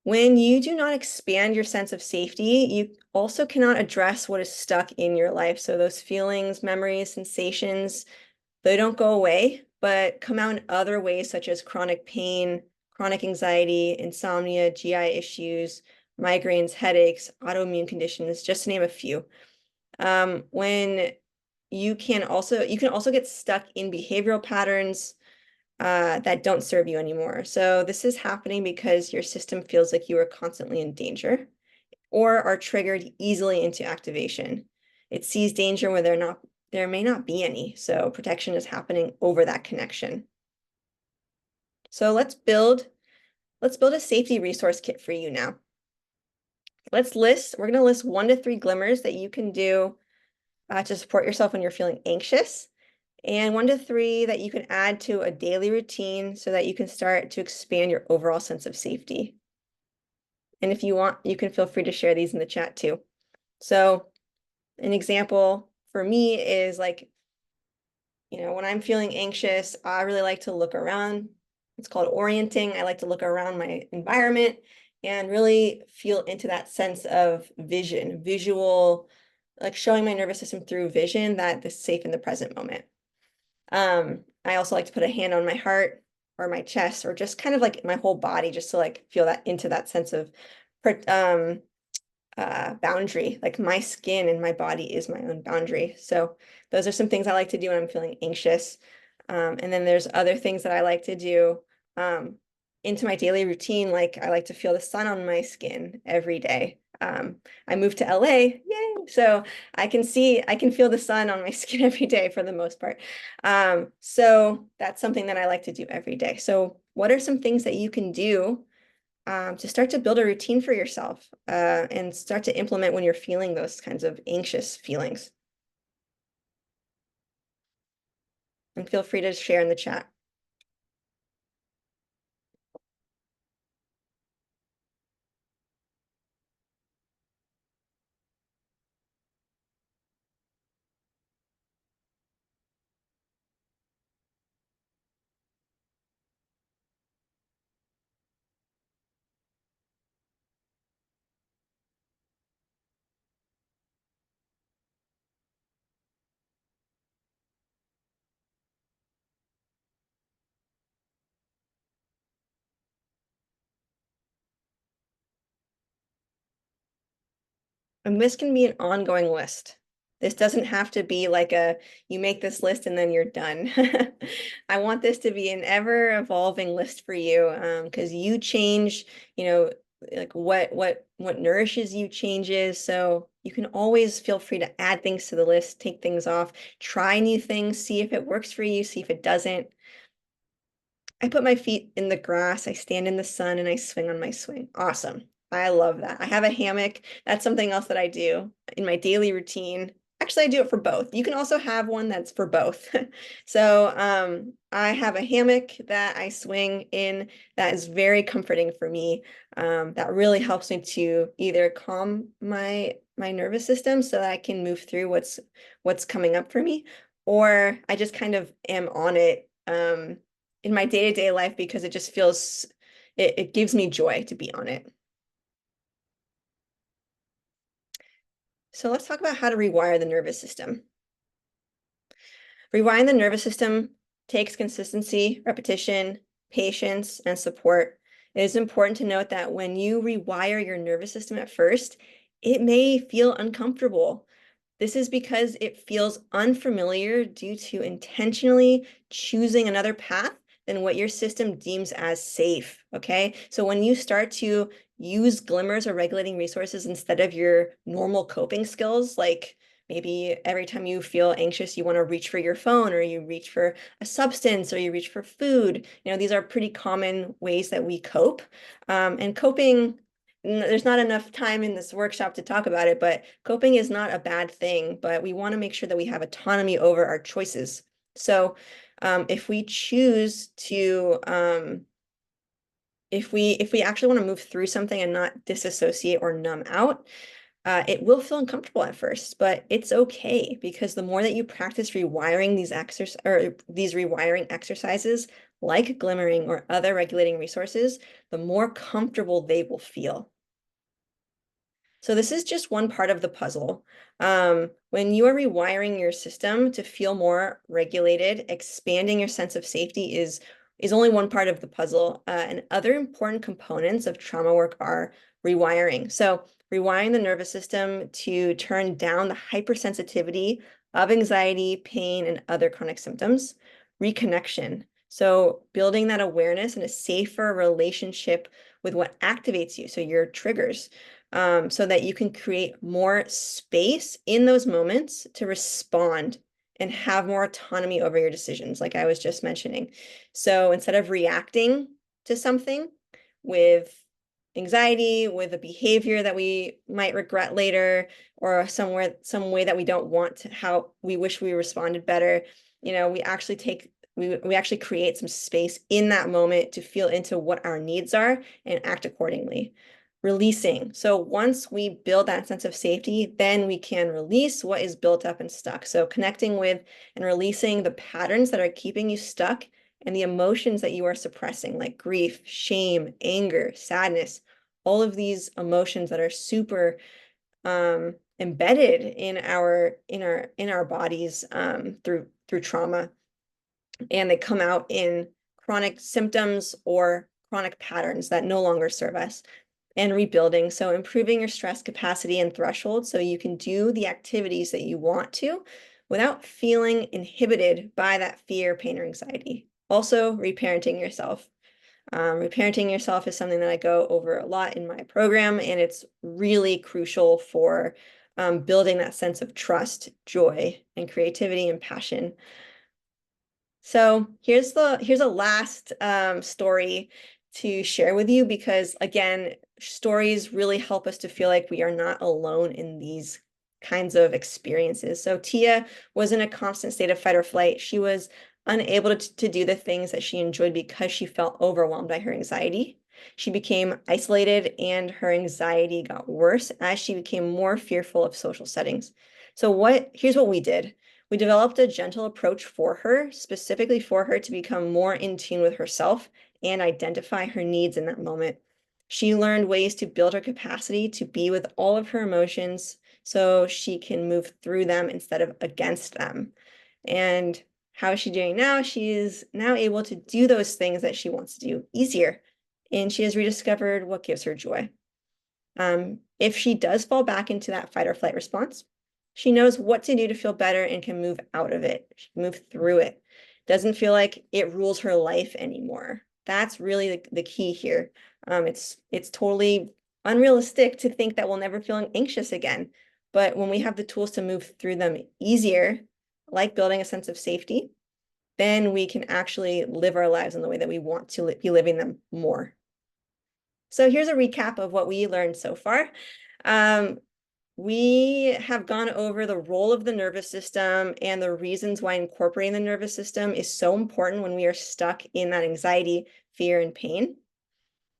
When you do not expand your sense of safety, you also cannot address what is stuck in your life. So those feelings, memories, sensations, they don't go away, but come out in other ways, such as chronic pain, chronic anxiety, insomnia, GI issues, migraines, headaches, autoimmune conditions, just to name a few. When you can also get stuck in behavioral patterns that don't serve you anymore. So this is happening because your system feels like you are constantly in danger or are triggered easily into activation. It sees danger where there may not be any. So protection is happening over that connection. So let's build a safety resource kit for you now. We're going to list 1 to 3 glimmers that you can do to support yourself when you're feeling anxious, and 1 to 3 that you can add to a daily routine so that you can start to expand your overall sense of safety. And if you want, you can feel free to share these in the chat too. So an example for me is like, when I'm feeling anxious, I really like to look around. It's called orienting. I like to look around my environment and really feel into that sense of visual, like showing my nervous system through vision that this is safe in the present moment. I also like to put a hand on my heart or my chest or just kind of like my whole body just to like feel that into that sense of boundary. Like my skin and my body is my own boundary. So those are some things I like to do when I'm feeling anxious. And then there's other things that I like to do into my daily routine. Like I like to feel the sun on my skin every day. I moved to LA, yay! So I can feel the sun on my skin every day for the most part. So that's something that I like to do every day. So what are some things that you can do to start to build a routine for yourself and start to implement when you're feeling those kinds of anxious feelings? And feel free to share in the chat. And this can be an ongoing list. This doesn't have to be like you make this list and then you're done. I want this to be an ever evolving list for you, because you change, you know, like what nourishes you changes. So you can always feel free to add things to the list, take things off, try new things, see if it works for you, see if it doesn't. I put my feet in the grass, I stand in the sun, and I swing on my swing. Awesome. I love that. I have a hammock. That's something else that I do in my daily routine. Actually, I do it for both. You can also have one that's for both. So I have a hammock that I swing in that is very comforting for me. That really helps me to either calm my nervous system so that I can move through what's coming up for me, or I just kind of am on it. In my day-to-day life because it just feels it gives me joy to be on it. So let's talk about how to rewire the nervous system. Rewiring the nervous system takes consistency, repetition, patience, and support. It is important to note that when you rewire your nervous system at first, it may feel uncomfortable. This is because it feels unfamiliar due to intentionally choosing another path than what your system deems as safe. Okay. So when you start to use glimmers or regulating resources instead of your normal coping skills, like maybe every time you feel anxious, you want to reach for your phone or you reach for a substance or you reach for food. These are pretty common ways that we cope. And coping, there's not enough time in this workshop to talk about it, but coping is not a bad thing, but we want to make sure that we have autonomy over our choices. So if we choose to, if we actually want to move through something and not disassociate or numb out, it will feel uncomfortable at first, but it's okay because the more that you practice rewiring these rewiring exercises, like glimmering or other regulating resources, the more comfortable they will feel. So this is just one part of the puzzle. When you are rewiring your system to feel more regulated, expanding your sense of safety is only one part of the puzzle. And other important components of trauma work are rewiring. So rewiring the nervous system to turn down the hypersensitivity of anxiety, pain, and other chronic symptoms. Reconnection. So building that awareness and a safer relationship with what activates you, so your triggers, so that you can create more space in those moments to respond and have more autonomy over your decisions, like I was just mentioning. So instead of reacting to something with anxiety, with a behavior that we might regret later, or some way that we don't want to, how we wish we responded better, we actually we actually create some space in that moment to feel into what our needs are and act accordingly. Releasing. So once we build that sense of safety, then we can release what is built up and stuck. So connecting with and releasing the patterns that are keeping you stuck and the emotions that you are suppressing, like grief, shame, anger, sadness, all of these emotions that are super embedded in our bodies through trauma, and they come out in chronic symptoms or chronic patterns that no longer serve us. And rebuilding, so improving your stress capacity and threshold so you can do the activities that you want to without feeling inhibited by that fear, pain, or anxiety. Also, reparenting yourself. Reparenting yourself is something that I go over a lot in my program, and it's really crucial for building that sense of trust, joy, and creativity and passion. So here's a last story to share with you, because again, stories really help us to feel like we are not alone in these kinds of experiences. So Tia was in a constant state of fight or flight. She was unable to do the things that she enjoyed because she felt overwhelmed by her anxiety. She became isolated and her anxiety got worse as she became more fearful of social settings. So here's what we did. We developed a gentle approach for her, specifically for her to become more in tune with herself and identify her needs in that moment. She learned ways to build her capacity to be with all of her emotions so she can move through them instead of against them. And how is she doing now? She is now able to do those things that she wants to do easier. And she has rediscovered what gives her joy. If she does fall back into that fight or flight response, she knows what to do to feel better and can move out of it. She can move through it. Doesn't feel like it rules her life anymore. That's really the key here. It's totally unrealistic to think that we'll never feel anxious again. But when we have the tools to move through them easier, like building a sense of safety, then we can actually live our lives in the way that we want to be living them more. So here's a recap of what we learned so far. We have gone over the role of the nervous system and the reasons why incorporating the nervous system is so important when we are stuck in that anxiety, fear, and pain.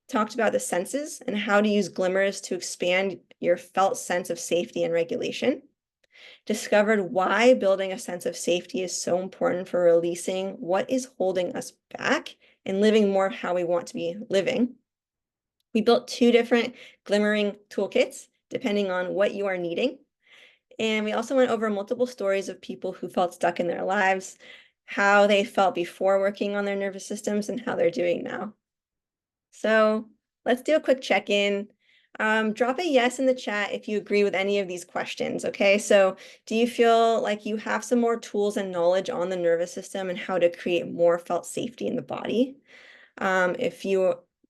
Talked about the senses and how to use glimmers to expand your felt sense of safety and regulation. Discovered why building a sense of safety is so important for releasing what is holding us back and living more of how we want to be living. We built 2 different glimmering toolkits, depending on what you are needing. And we also went over multiple stories of people who felt stuck in their lives, how they felt before working on their nervous systems, and how they're doing now. So let's do a quick check-in. Drop a yes in the chat if you agree with any of these questions, okay? So do you feel like you have some more tools and knowledge on the nervous system and how to create more felt safety in the body?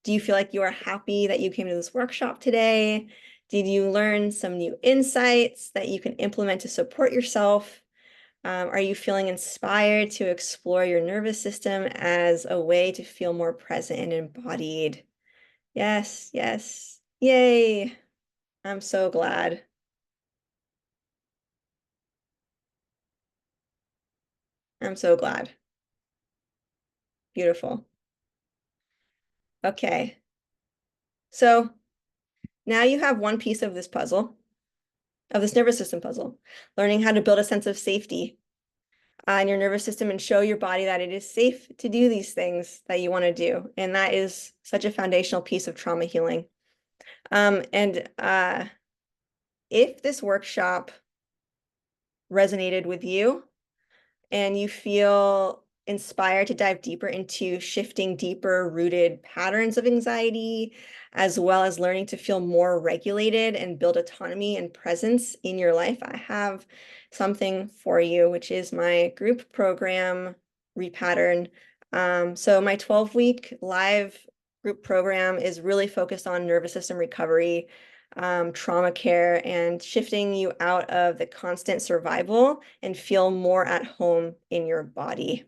Do you feel like you are happy that you came to this workshop today? Did you learn some new insights that you can implement to support yourself? Are you feeling inspired to explore your nervous system as a way to feel more present and embodied? Yes, yes. Yay. I'm so glad. I'm so glad. Beautiful. Okay. So now you have one piece of this puzzle, of this nervous system puzzle, learning how to build a sense of safety in your nervous system and show your body that it is safe to do these things that you want to do. And that is such a foundational piece of trauma healing. And if this workshop resonated with you and you feel inspired to dive deeper into shifting deeper rooted patterns of anxiety, as well as learning to feel more regulated and build autonomy and presence in your life, I have something for you, which is my group program, Repattern. So my 12-week live group program is really focused on nervous system recovery, trauma care, and shifting you out of the constant survival and feel more at home in your body.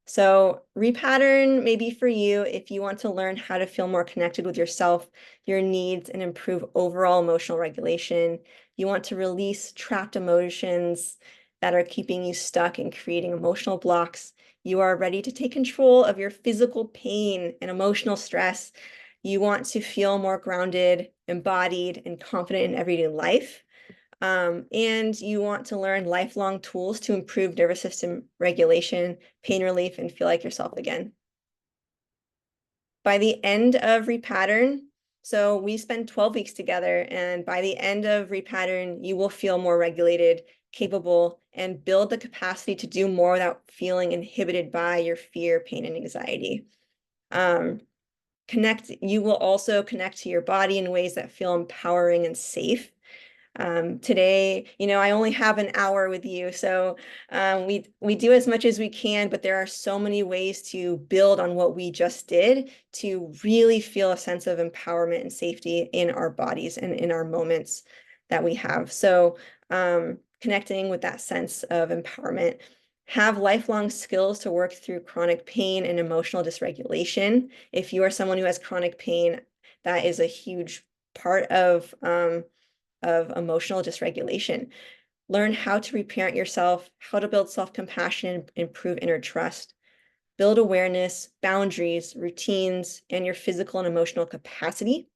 So Repattern may be for you if you want to learn how to feel more connected with yourself, your needs, and improve overall emotional regulation. You want to release trapped emotions that are keeping you stuck and creating emotional blocks. You are ready to take control of your physical pain and emotional stress. You want to feel more grounded, embodied, and confident in everyday life. And you want to learn lifelong tools to improve nervous system regulation, pain relief, and feel like yourself again. By the end of Repattern, so we spend 12 weeks together, and by the end of Repattern, you will feel more regulated, capable, and build the capacity to do more without feeling inhibited by your fear, pain, and anxiety. You will also connect to your body in ways that feel empowering and safe. Today, I only have an hour with you, so we do as much as we can, but there are so many ways to build on what we just did to really feel a sense of empowerment and safety in our bodies and in our moments that we have. So connecting with that sense of empowerment, have lifelong skills to work through chronic pain and emotional dysregulation. If you are someone who has chronic pain, that is a huge part of emotional dysregulation. Learn how to reparent yourself, how to build self-compassion, and improve inner trust. Build awareness, boundaries, routines, and your physical and emotional capacity.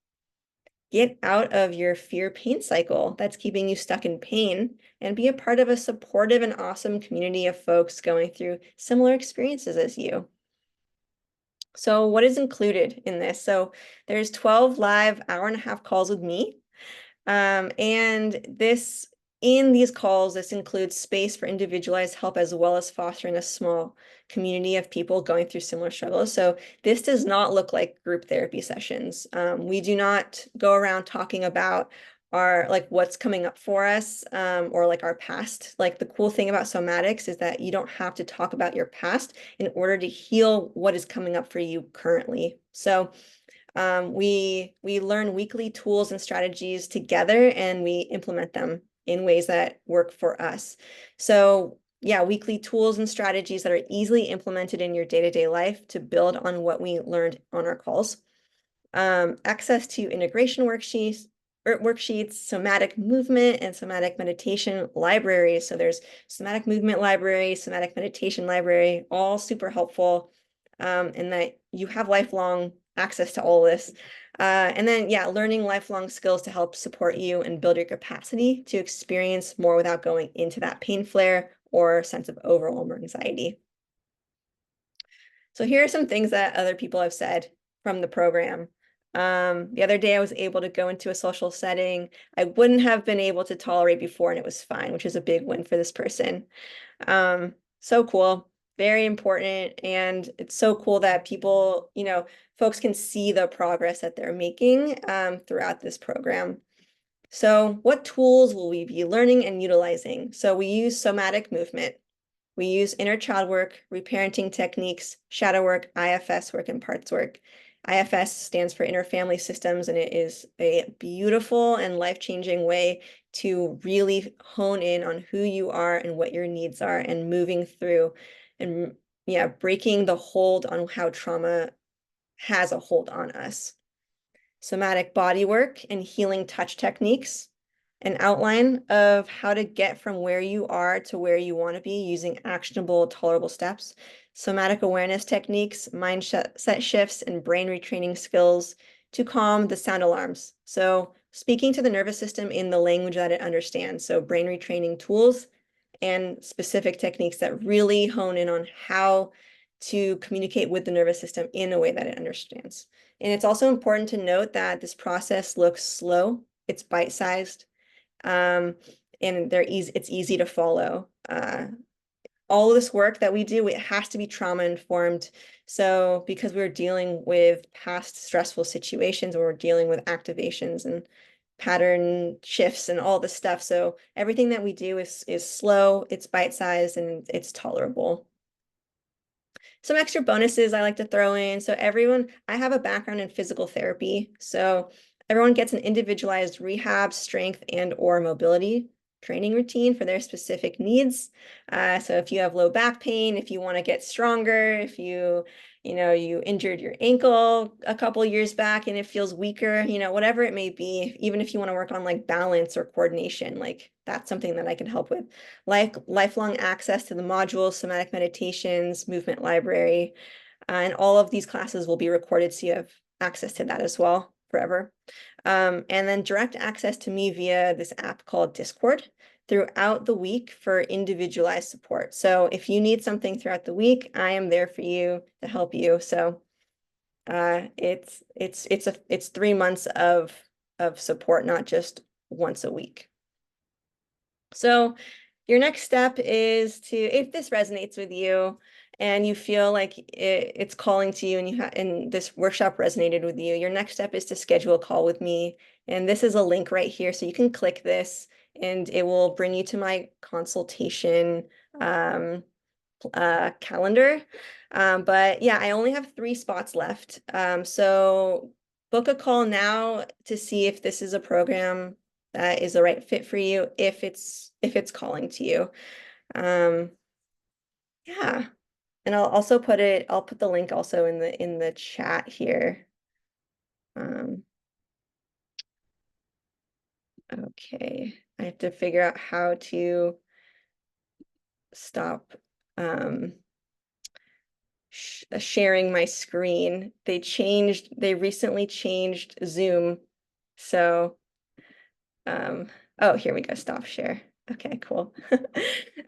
Get out of your fear pain cycle that's keeping you stuck in pain and be a part of a supportive and awesome community of folks going through similar experiences as you. So what is included in this? So there's 12 live hour-and-a-half calls with me. And in these calls, this includes space for individualized help as well as fostering a small community of people going through similar struggles. So this does not look like group therapy sessions. We do not go around talking about what's coming up for us, or like our past. Like the cool thing about somatics is that you don't have to talk about your past in order to heal what is coming up for you currently. So we learn weekly tools and strategies together, and we implement them in ways that work for us. So yeah, weekly tools and strategies that are easily implemented in your day-to-day life to build on what we learned on our calls. Access to integration worksheets, somatic movement, and somatic meditation libraries. So there's somatic movement library, somatic meditation library, all super helpful, and that you have lifelong access to all this. And then, yeah, learning lifelong skills to help support you and build your capacity to experience more without going into that pain flare or sense of overwhelm or anxiety. So here are some things that other people have said from the program. The other day I was able to go into a social setting I wouldn't have been able to tolerate before, and it was fine, which is a big win for this person. So cool, very important. And it's so cool that people, folks can see the progress that they're making throughout this program. So what tools will we be learning and utilizing? So we use somatic movement. We use inner child work, reparenting techniques, shadow work, IFS work, and parts work. IFS stands for Inner Family Systems, and it is a beautiful and life-changing way to really hone in on who you are and what your needs are, and moving through and, yeah, breaking the hold on how trauma has a hold on us. Somatic body work and healing touch techniques, an outline of how to get from where you are to where you want to be using actionable, tolerable steps, somatic awareness techniques, mindset shifts, and brain retraining skills to calm the sound alarms. So speaking to the nervous system in the language that it understands. So brain retraining tools and specific techniques that really hone in on how to communicate with the nervous system in a way that it understands. And it's also important to note that this process looks slow, it's bite-sized, and it's easy to follow. All of this work that we do, it has to be trauma informed. So because we're dealing with past stressful situations, or we're dealing with activations and pattern shifts and all this stuff. So everything that we do is slow, it's bite-sized, and it's tolerable. Some extra bonuses I like to throw in. So I have a background in physical therapy. So everyone gets an individualized rehab, strength, and or mobility training routine for their specific needs. So if you have low back pain, if you want to get stronger, if you injured your ankle a couple years back and it feels weaker, whatever it may be, even if you want to work on like balance or coordination, like that's something that I can help with. Like lifelong access to the modules, somatic meditations, movement library, and all of these classes will be recorded, so you have access to that as well forever. And then direct access to me via this app called Discord throughout the week for individualized support. So if you need something throughout the week, I am there for you to help you. So it's 3 months of support, not just once a week. So your next step is to, if this resonates with you and you feel like it's calling to you, and this workshop resonated with you, your next step is to schedule a call with me And this is a link right here. So you can click this and it will bring you to my consultation calendar. But yeah, I only have 3 spots left. So book a call now to see if this is a program that is the right fit for you, if it's calling to you. Um, yeah. And I'll put the link also in the chat here. Um, okay. I have to figure out how to stop um sharing my screen. They recently changed Zoom. So, um, oh, here we go, stop share. Okay, cool.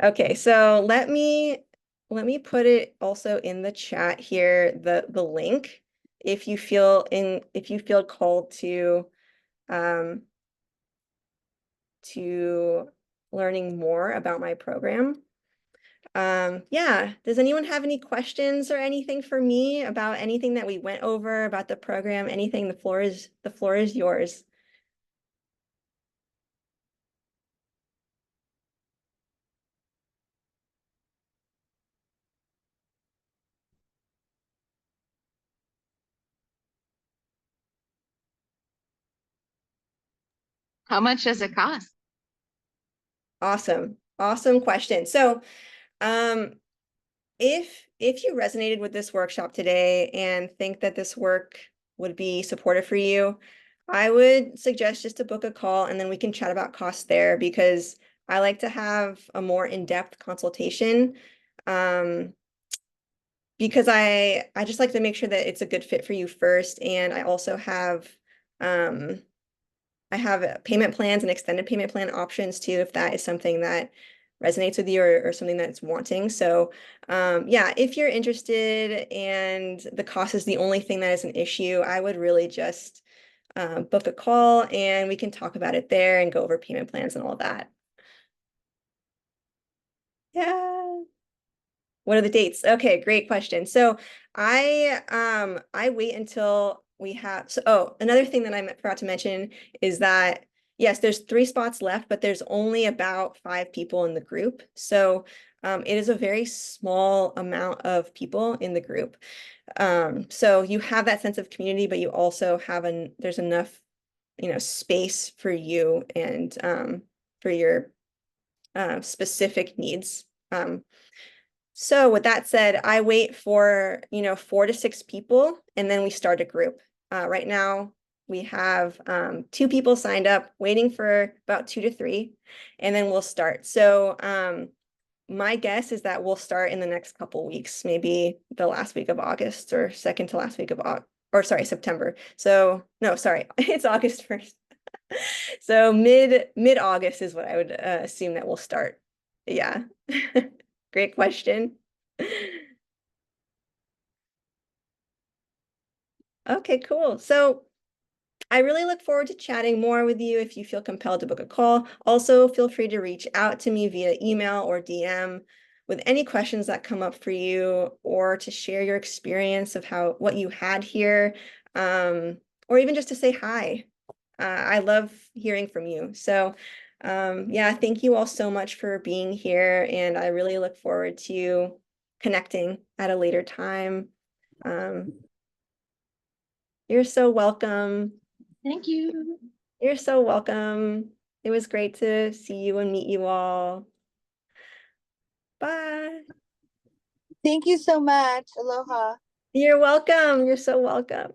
Okay, so let me put it also in the chat here, the link, if you feel called um to learning more about my program. Yeah, does anyone have any questions or anything for me about anything that we went over about the program, anything? The floor is yours. How much does it cost? Awesome. Awesome question. So, um, if you resonated with this workshop today and think that this work would be supportive for you, I would suggest just to book a call and then we can chat about costs there because I like to have a more in-depth consultation. Um, because I just like to make sure that it's a good fit for you first. And I also have I have payment plans and extended payment plan options too, if that is something that resonates with you or something that's wanting. So yeah, if you're interested and the cost is the only thing that is an issue, I would really just book a call and we can talk about it there and go over payment plans and all that. Yeah. What are the dates? Okay, great question. So I wait until we have another thing that I forgot to mention is that yes, there's 3 spots left, but there's only about 5 people in the group. So it is a very small amount of people in the group. So you have that sense of community, but you also have there's enough, space for you and for your specific needs. So with that said, I wait for, 4 to 6 people and then we start a group. Right now we have 2 people signed up, waiting for about 2 to 3, and then we'll start. So my guess is that we'll start in the next couple weeks, maybe the last week of August or second to last week of August, or sorry, September. So no, sorry, it's August 1st. So mid-August is what I would assume that we'll start. Yeah. Great question. Okay, cool. So I really look forward to chatting more with you if you feel compelled to book a call. Also, feel free to reach out to me via email or DM with any questions that come up for you or to share your experience of what you had here, or even just to say hi. I love hearing from you. So yeah, thank you all so much for being here, and I really look forward to connecting at a later time. Um, you're so welcome. Thank you. You're so welcome. It was great to see you and meet you all. Bye. Thank you so much. Aloha. You're welcome. You're so welcome.